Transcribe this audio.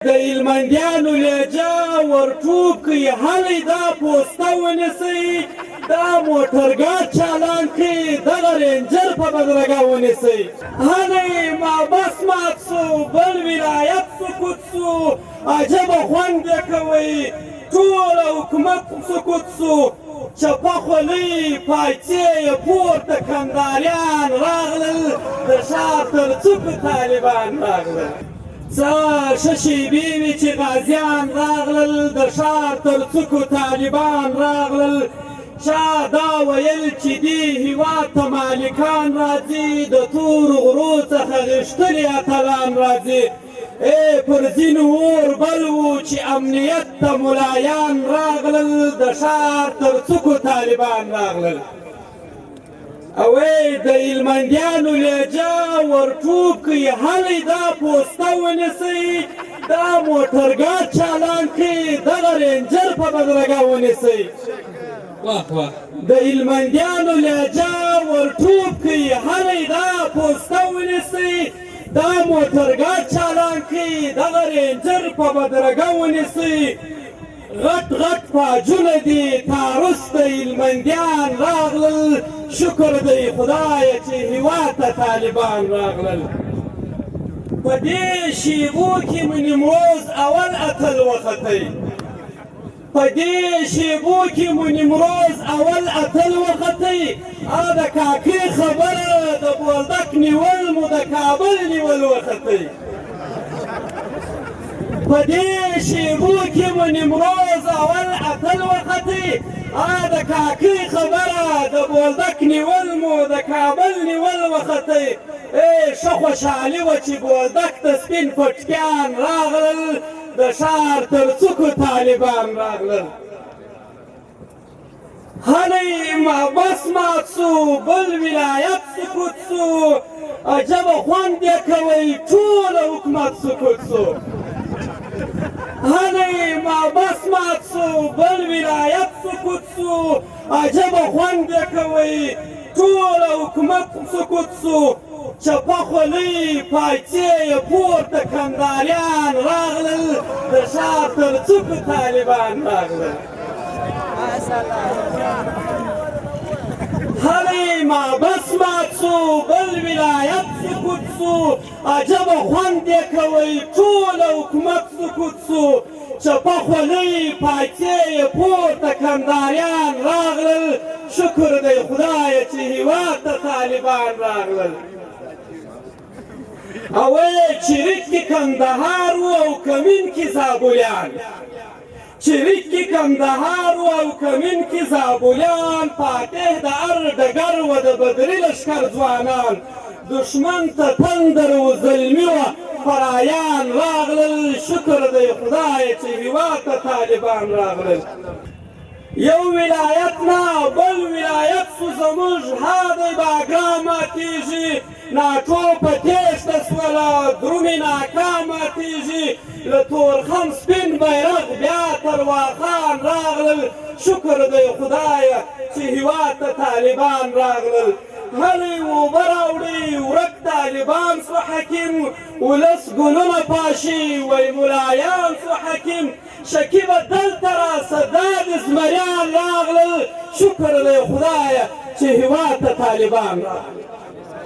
د هلمندیانو لهجه ورټوپ کړئ، هلئ دا پوسته ونیسئ، دا موټرګاډ چالان کړئ، دغه رینجر په بدرګه ونیسئ. هلئ محبس مات سو، بل ولایت سکوت سو، عجبه خوند یې کوئ، ټول حکومت سکوت سو، چپه خولۍ پایڅې یې پورته کنداریان راغلل، د ښار تر څوکو طالبان راغلل. څه ښه شېبې وې چې غازیان راغلل، د ښار تر څوکو طالبان راغلل. چا دا ویل چې دې هېواد ته مالکان راځي، د تورو غرو څخه غښتلي اتلان راځي. پر ځینو اور بل و چې امنیت ته ملایان راغلل، د ښار تر څوکو طالبان راغلل. او د هلمندیانو لهجه ورټوپ کړئ، هلئ دا پوسته ونیسئ، دا موټرګاډ چالان کړئ، دغه رینجر په بدرګه ونیسئ. د هلمندیانو لهجه ورټوپ کړئ، هلئ دا پوسته ونیسئ، دا موټرګاډ چالان کړئ، دغه رینجر په بدرګه ونیسئ. غټ غټ فاجونه دي، تاروس د هلمندیان راغلل، شکر دی خدایه چې هېواد ته طالبان راغلل. په دې شېبو کې مو نیمروز اول اتل وختئ، په دې شېبو کې مو نیمروز اول اتل وختئ. د کاکړي خبره د بولدک نیول مو د کابل نیول وختئ. په دې شېبو کې مو نیمروز اول اتل وختئ. د کاکړي خبره د بولدک نیول مو د کابل نیول وختئ. ښه خوشحالي وه چې بولدک ته سپین پټکیان راغلل، د ښار تر څوکو طالبان راغلل. هلئ محبس مات سو، بل ولایت سکوت سو، عجبه خوند یې کوئ، ټول حکومت سکوت سو. هلئ محبس مات سو، بل ولایت سکوت سو، عجبه خوند یې کوئ، ټول حکومت سکوت سو. چپه خولۍ پایڅې یې پورته کنداریان راغلل، د ښار تر څوکو طالبان راغلل. هلئ محبس مات سو، بل ولایت سکوت سو، عجبه خوند یې کوئ، ټول حکومت سکوت سو. چپه خولۍ پایڅې یې پورته کنداریان راغلل، شکر دی خدایه چې هېواد ته طالبان راغلل. او چریک کې کندهار و او کمین کې زابلیان، چریک کې کندهار و او کمین کې زابلیان، فاتح د هر ډګر و د بدري لښکر ځوانان، دښمن ته تندر و زلمي وه فرایان راغلل، شکر دی خدایه چې هېواد ته طالبان راغلل. یو ولایت نه بل ولایت سو زموږ، هادی باګرام ماتېږي، ناټو په تېښته سوله، درومې ناکام ماتېږي، له تورخم سپین بیرغ بیا تر واخان راغلل، شکر دی خدایه چې هېواد ته طالبان راغلل. هلئ اوبه راوړئ، ورک طالبان سو حکیم، ولس ګلونه پاشي، وی ملایان سو حکیم، شکیبه دلته راسه، دا د زمریان راغلل، شکر دی خدایه چې هېواد ته طالبان راغلل.